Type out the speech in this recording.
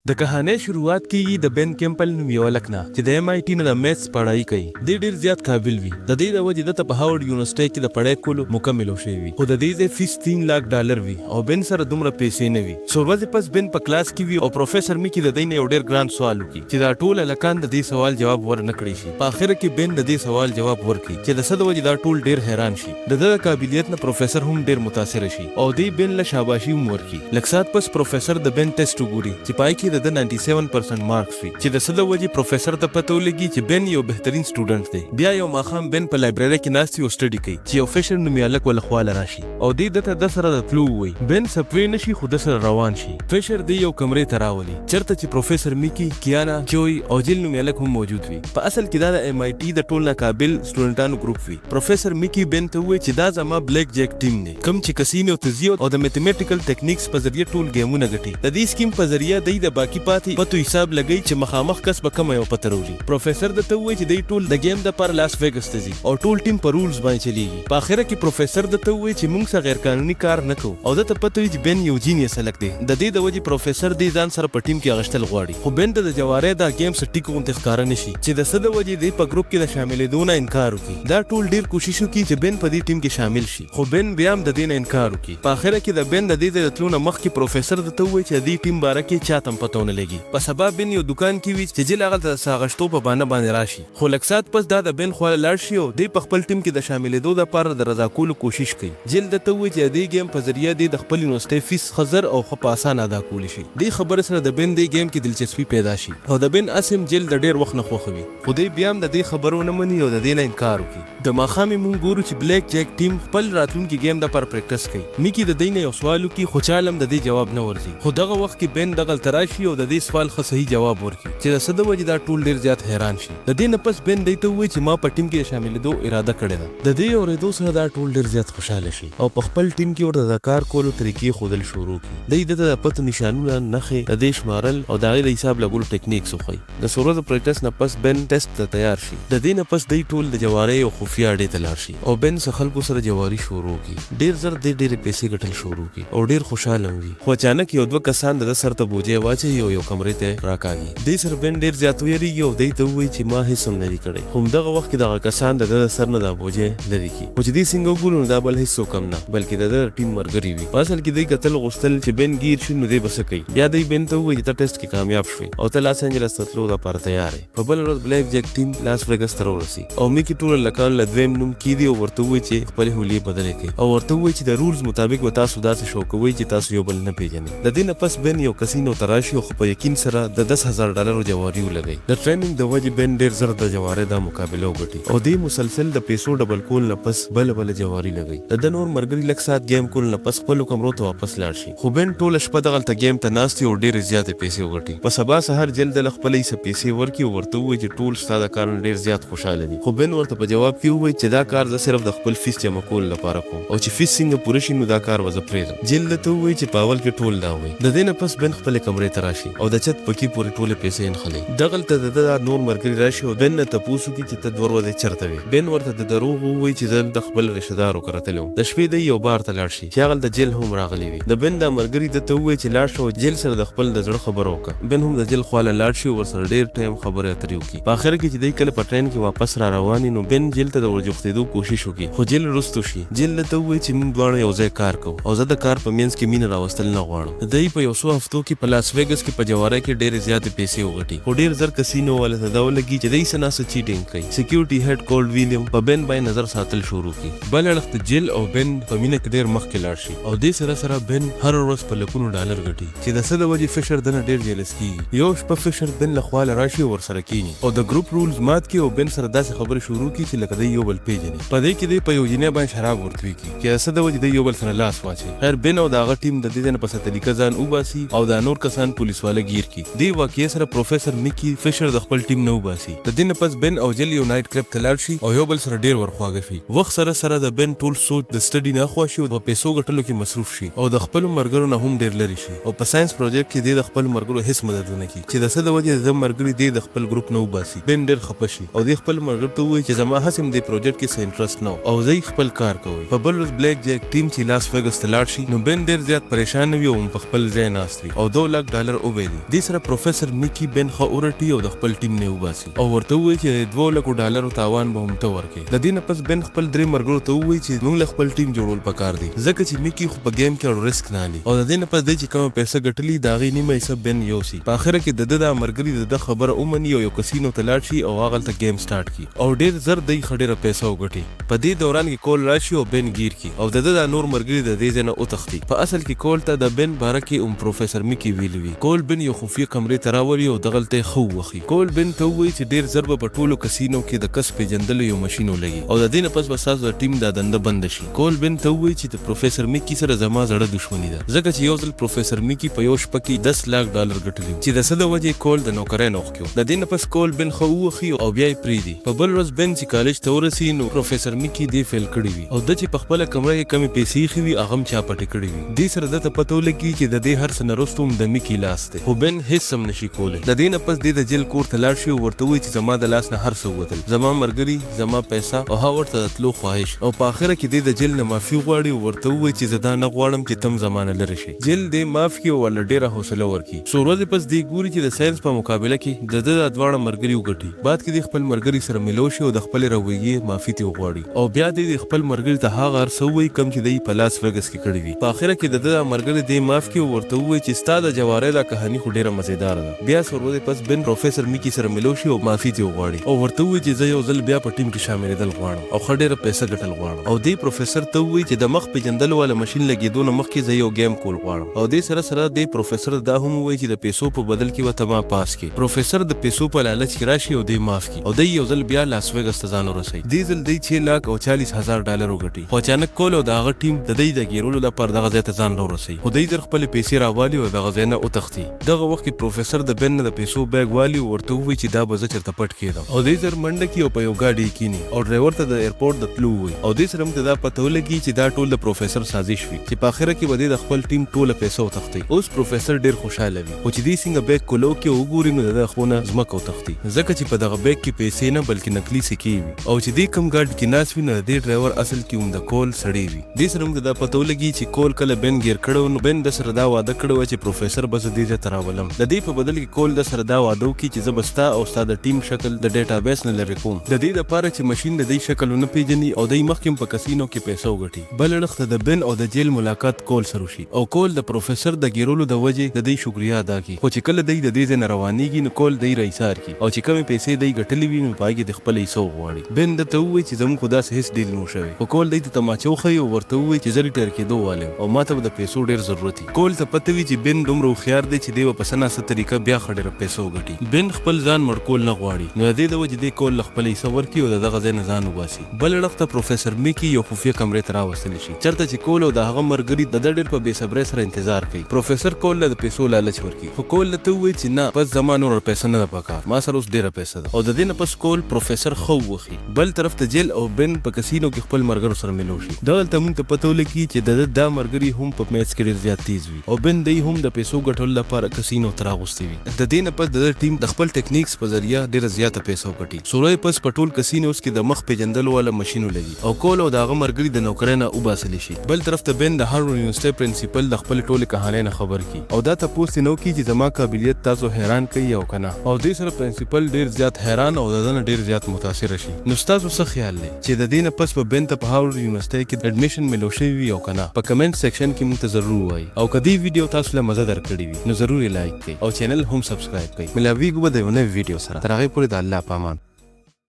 د کہانی شروعات کیږي د بن کیمپل نوم یو هلک نه چې د MIT نه د میتھس پړهایي کوي. دی ډیر زیات قابل وي. د دې د وجې دته په هاورډ یونیورسيټي کې د پړهای کولو مکمل شوی وي. خو د دې فیس $3 لک وي او بن سره دومره پیسې نه وي. څو ورځې پس بن په کلاس کې وي او پروفیسور میکی د دې نه یو ډیر ګران سوال وکړي چې دا ټول هلکان د دې سوال جواب ورنه کړی شي. په اخر کې بن د دې سوال جواب ورکړي چې د څه د وجې دا ټول ډیر حیران شي. د دې قابلیت نه پروفیسور هم ډیر متاثر شي او دې بن له شاباشي هم ورکړي. لږ ساعت پس پروفیسور د بن ټیسټ وګوري چې پای کې د 97% مارکس وي چې د څه د وجې پروفیسور ته پته ولګي چې بن یو بهترین سټوډنټ دی. بیا یو ماښام بن په لایبرري کې ناست او سټډي کوي چې یو فشر نومي هلک ول خواله راشي او دې دته د سره د تلو وي. بن سپوی نشي خو د سره روان شي. فشر دی یو کمرې ته راولي چرته چې پروفیسور میکی، کیانا، جوی او جیل نومي هلک هم موجود وي. په اصل کې دا د MIT د ټول ناقابل سټوډنټانو ګروپ وي. پروفیسور میکی بن ته وایي چې دا زما بلیک جیک ټیم دی کوم چې کسینو تزیو او د میتھمیټیکل ټیکنیکس په ذریعہ ټول گیمونه ګټي. د دې سکیم په ذریعہ د باقی پاتې پتو حساب لګي چې مخامخ کس به کوم یو پته وروړي. پروفیسور د ته وایي چې د ټول د گیم د پر لاس ویګس ته ځي او ټول ټیم په رولز باندې چلیږي. په اخر کې پروفیسور د ته وایي چې موږ څه غیر قانوني کار نه کوو او د ته پته وي چې بن یو جینیس هلک دی. د دې د وجې پروفیسور دې ځان سره په ټیم کې اغشتل غواړي خو بن د جواري دا گیم سټی کوم ښکاره نشي چې د څه د وجې دې په ګروپ کې د شاملېدو نه انکار وکړي. دا ټول ډیر کوشش وکړي چې بن په دې ټیم کې شامل شي خو بن بیا هم د دې نه انکار وکړي. په اخر کې د بن د دې د تلو نه مخکې پروفیسور د ته وایي چې دې ټیم باره کې چاته هم پته ونه لګي. په سبا بن یو دکان کې وي چې جیل هغه د ساغشتو په بانه باندې راشي خو لږ ساعت پس دا د بن خواله لاړ شي او دی په خپل ټیم کې د شاملېدو دپاره د رضا کولو کوشش کوي. جیل درته وایي چې د دې گیم په ذریعه دی د خپل یونیورسټۍ فیس ښه زر او ښه په اسانه ادا کولی شي. دې خبرې سره د بن دې گیم کې دلچسپي پیدا شي او د بن اسم جیل د ډیر وخت نه خوښوي خو دی بیا هم د دې خبرو نه مني او د دې نه انکار وکړي. د ماښام موږ ګورو چې بلیک جیک ټیم خپل راتلونکي گیم دپاره پریکټس کوي. میکي د دې نه یو سوال وکړي خو چاله هم د دې جواب نه ورځي خو دغه وخت کې بن دغلته راشي او د دې سوال ښه صحیح جواب ورکړي چې د څه د وجې دا ټول ډیر زیات حیران شي. د دې نه پس بن دی ته وایي چې ما په ټیم کې شاملېدو اراده کړې ده. د دې اورېدو سره دا ټول ډیر زیات خوشحاله شي او په خپل ټیم کې ورته د کار کولو طریقې ښودل شروع کړي. دی دته د پته نشانونه، نښې، د دې شمارل او د هغې د حساب لګولو ټیکنیکس وښایي. د څو ورځو پریکټس نه پس بن ټیسټ ته تیار شي. د دې نه پس دی ټول د جوارۍ او خفیه اډې ته لاړ شي او بن څه خلکو سره جواري شروع کړي. ډیر زر دی ډېرې پیسې ګټل شروع کړي او ډیر خوشحاله وي. خو اچانک یو دوه کسان د ده سر ته بوجۍ واچوي او یو کمرې ته راکاږي. دې سره بن ډیر زیات ویریږي او دی ته ووایي چې ما هیڅ هم نه دي کړی. همدغه وخت کې دغه کسان د ده د سر نه دا بوجۍ لرې کړي. خو چې دې څنګه وګورو نو دا بل هیڅوک هم نه بلکې د ده ټیم ملګري وي. په اصل کې دوی کتل غوښتل چې بن ګیر شي نو دی به څه کوي. بیا دوی بن ته ووایي چې ته ټیسټ کې کامیاب شوې او ته لاس انجلس ته تلو دپاره تیار یې. په بله ورځ بلیک جیک ټیم لاس ویګس ته راورسي او میکي ټولو هلکانو له دویم نوم کیدي او ورته ووایي چې خپلې حلیې بدلې کړي او ورته ووایي چې د رولز مطابق به تاسو داسې شو کوئ چې تاسو یو بل نه پېژنئ. د دې نه پس بن یو کسینو ته راشي او خو په یقین سره د $10,000 جواري ولګوي. د ټریننګ د وجې بن ډېر زر د جوارۍ دا مقابله وګټي او دې مسلسل د پیسو ډبل کول نه پس بله جواري لګوي. د ده نور ملګري لږ ساعت گیم کول نه پس خپلو کمرو ته واپس لاړ شي خو بن ټوله شپه دغلته گیم ته ناست او ډېرې زیاتې پیسې وګټي. په سبا سهار جل دله خپله یې څه پیسې ورکړي او ورته ووایي چې ټول ستا د کار نه ډېر زیات خوشحاله دي. خو بن ورته په جواب کې ووایي چې دا کار زه صرف د خپل فیس جمع کولو لپاره کوم او چې فیس څنګه پوره شي نو دا کار به زه پرېږدم. جل درته ووایي چې په اول کې ټول دا وایي. د دې نه پس بن خپلې کمرې ته راشي او د چت پکې پورې ټولې پیسې نښلي. دغلته د ده نور ملګري راشي او بن نه تپوس وکړي چې ته 2 ورځې چېرته وې. بن ورته د دروغ ووایي چې زه د خپل رشته دارو کره تللی وم. د شپې دی یو بار ته لاړ شي چې هغلته جیل هم راغلی وي. د بن دا ملګري ده ته ووایي چې لاړ شه او جیل سره د خپل د زړه خبره وکړه. بن هم د جیل خواله لاړ شي او ورسره ډېر ټایم خبرې اترې وکړي. په اخر کې چې دی کله په ټرین کې واپس را روان نو بن جیل ته د ورجوختېدو کوشش وکړي خو جیل رستو شي. جیل ته ووایي چې موږ دواړه یو ځای کار کوو او زه د کار په منځ کې مینه راوستل نه غواړم. دی په یو څو هفتو کې په لاس ویګس کې په جوارۍ کې ډېرې زیاتې پیسې وګټي خو ډېر زر کسینو والا ته دا ولګي چې دی څه ناسه چیټینګ کوي. سکیورټي هیډ کولډ ویلیم په بن باندې نظر ساتل شروع کړي. بل اړخ ته جیل او بن په مینه کې ډېر مخکې لاړ شي او دې سره سره بن هر ورځ په لکونو ډالر ګټي چې د څه د وجې فشر دنه ډېر جیلس کېږي. یو شپه فشر بن له خواله راشي او ورسره کښېني او د ګروپ رولز مات کړي او بن سره داسې خبرې شروع کړي چې لکه دی یو بل پېژني. په دې کې دی په یو جینۍ باندې شراب ورتوي کړي چې د څه د وجې دی یو بل سره لاس واچوي. خیر بن او د هغه ټیم د دې نه په څه طریقه ځان وباسي او دا نور کسان پولیس والا ګیر کړي. دې واقعې سره پروفیسور میکي فشر د خپل ټیم نه وباسي. د دې نه پس بن او جیل یو نایټ کلب ته لاړ شي او یو بل سره ډېر ورخواږه شي. وخت سره سره د بن ټول سوچ د سټډي نه اخوا شي او په پیسو ګټلو کې مصروف شي او د خپلو ملګرو نه هم ډېر لرې شي او په ساينس پروجیکټ کې دی د خپلو ملګرو هیڅ مدد ونه کړي چې د څه د وجې د ملګري دی د خپل ګروپ نه وباسي. بن ډېر خفه شي او د خپل ملګرو ته ووایي چې زما هڅې هم دې پروجیکټ کې څه انټرسټ نه او زه خپل کار کوئ. په بل ورځ بلیک جیک ټیم چې لاس ویګس ته لاړ شي نو بن ډېر زیات پریشان وي او په خپل ځای ناست وي او $2 لک ډالر وبېدي. دې سره پروفیسر میکی بن ښه ورټي او د خپل ټیم نه وباسي او ورته ووایي چې 2 لکو ډالرو تاوان به هم ته ورکړې. د دې نه پس بن خپل 3 ملګرو ته ووایي چې موږ له خپل ټیم جوړول پکار دي ځکه چې میکی خو په ګیم کې ریسک نه لي او د دې نه پس دی چې کومه پیسه ګټلي د هغې نیمه حصه بن یوسي. په اخره کې د ده دا ملګري د خبره ومني او یو کسینو ته لاړ شي او هغلته ګیم سټارټ کړي او ډېر زر دی ښه ډېره پیسه وګټي. په دې دوران کې کول راشي او بن گیر کی او د دا نور مرګري د دې ځنه او تختی. په اصل کې کول ته د بن باره کې پروفیسر میکی ویلوي. کول بن یو خفیه کمرې ته راولي او دغلته خو وخی. کول بن ته وایي چې ډیر ضرب په ټولو کسینو کې د کس پیجندل یو ماشين ولګي او د دې نه پس بساز د ټیم د دنده بند شي. کول بن ته وایي چې د پروفیسر میکی سره زما زړه دښمنی ده ځکه چې یو ځل پروفیسر میکی په یو شپه کې 10 لک ډالر ګټلی چې د سده وجه کول د نوکرۍ نوخ کیو. د دې نه پس کول بن خو وخی او بیا یې پریدي. په بل ورځ بن چې کالج ته ورسی نو پروفیسر میکی دی فیل کړی وي او د چې په خپل کمره کې کمی پیسې خوي اغم چا پټ کړی وي. دې سره د پتو لګي چې د دې هر څه نرستوم د میکی لاس ته خو بن هیڅ هم نشي کولی. د دې نه پس د جیل کور ته لاړ شي او ورته وایي چې زما د لاس نه هر څه وتل زما مرګري زما پیسې او ها ورته د تلو خواهش او په اخره کې د جیل نه معافي غواړي او ورته وایي چې زه دا نه غواړم چې تم زمانه لري شي. جیل دې معاف کړي او ول ډیره حوصله ورکړي. څو ورځې پس دی ګوري چې د ساينس په مقابله کې د دواړه مرګري وګټي. بعد کې د خپل مرګري سره ملو شي او د خپل رویې معافي ته وغواړي او بیا د خپل مرګري ته هغه هر څه وایي کم چې دی په لاس وګس کې کړی وي. په اخره کې د مرګري دی معاف کړي او ورته وایي چې ستا د جواره دا کہانی خو ډیره مزیدار ده. بیا څو ورځې پس بن پروفیسر میکی سره ملو شي او معافي ته وغواړي او ورته وایي چې زه یو ځل بیا په ټیم کې شاملېدل غواړم او ښه ډیره پیسې ګټل غواړم او دی پروفیسر ته وایي چې د مخ پیژندل والا ماشين لګېدو نه مخکې زه یو گیم کول غواړم او دی سره دی پروفیسر دا هم وایي چې د پیسو په بدل کې وته ما پاس کړي. پروفیسر د پیسو په لالچ کې راشي او دی معاف کړي او دی یو ځل بیا لاس ویګس ته ځان ورسوي. دی ځل دی 6 لک او 40,000 ډالر وګټي خو اچانک کول او د هغه ټیم د دې د ګیرولو لپاره دغه ځای ته ځان ورسوي خو دی در خپل پیسې راوالي او دغه ځای نه او تختی. دغه وخت کې پروفیسر د بن د پیسو بیگ والی ورته وایي چې دا به زه چرته پټ کېدم او دی زر منډه کې او په یو ګاډي کینی او ډرایور ته د ایرپورټ د تلو وي او دی سره هم دا پته ولګي چې دا ټول د پروفیسر سازش وي چې په اخره کې به د خپل ټیم ټول پیسې وتختی. اوس پروفیسر ډیر خوشاله وي او چې دی څنګه بیگ کولو کې وګوري نو د خپل ځمکه وتختی ځکه چې په دغه بیگ کې پیسې نه بلکې نقلي سکې وي او چې دی کم ګاډ کې ناس وي نو د ډرایور اصل کې هم د کول سړی وي. دی سره هم دا پته ولګي چې کول کله بن گیر کړو نو بن د سره دا واده کړو چې پروفیسر بس دی ځ تراولم. د دې په بدل کې کول د سره دا واده وکړي چې زبستا او استاد ټیم شکل د ډیټابیس نه لری کوم د دې لپاره چې ماشين د دې شکل نه پیژني او د مخکم په کسینو کې پیسې وګټي. بل وخت د بن او د جیل ملاقات کول سره شي او کول د پروفیسر د ګیرولو د وجه د دې شکریا ادا کړي خو چې کله د دې نه روانيږي نو کول د رئیسار کی او چې کوم پیسې د ګټلې وي نو پاګي د خپل ایسو غواړي. بن د ته وایي چې زموږ خدا سه هیڅ ډیل نو شوی او کول د تماچو خي او ورته وایي چې زری ټر کې دوه والے او ماته د پیسو ډیر ضرورت دی. کول ته پته وی چې بن دومره خيار دی چې دی په سناسه طریقه بیا خډره پیسو وګټي. بن خپل ځان مړکول نه غواړي نو د دې د وجه دی کول خپل ایسو ورکی او دغه ځای نه ځان وباسي. بل وخت پروفیسر میکی یو خفیه کمرې ته راوستل شي چرته چې کول او د هغه مرګري د ډېر په بے صبرۍ سره انتظار کوي. پروفیسر کول له پیسو لالچ ورکی خو کول ته وایي چې نه پس زمانو ور پیسې نه پکار ما سره اوس ډیره پیسې ده او د دې نه پس کول پروفیسر خو وخی. بل طرف ته جیل او بن په کسینو کې خپل مرګرو سره ملو شي. دغلته مونږ ته پته ولګي چې د مرګري هم په میچ کې ډیر زیات تیز وي او بن دی هم د پیسو ګټلو لپاره کسینو تر اغوستي وي. د دې نه پس د ټیم د خپل ټیکنیکس په ذریعہ ډیر زیات پیسې وګټي. سورای پس پټول کسینوس کې د مخ پیجندل والا ماشين لګي او کول او دغه مرګري د نوکرۍ نه وباسل شي. بل طرف ته بن د هارورډ یونیورسيټي پرنسپل د خپل ټوله کہانی نه خبر کی او دا تاسو نو کی چې زما قابلیت تاسو حیران کوي او کنه او دې سره پرنسپل ډیر زیات حیران او دنه ډیر زیات متاثر شي. نو تاسو څه خیال لرئ چې د دې نه پس په بن ته په هارورډ یونیورسيټي کې اډمیشن ملو شي وي او کنه په کمنټ سیکشن کې مونږ ته ضرور وایي او کدی ویډیو تاسو له مزه درکړي وي نو ضرور لایک کړئ او چینل هم سبسکرایب کړئ. ملاویږو به د یو نوې ویډیو سره تر هغه پورې د الله پامان.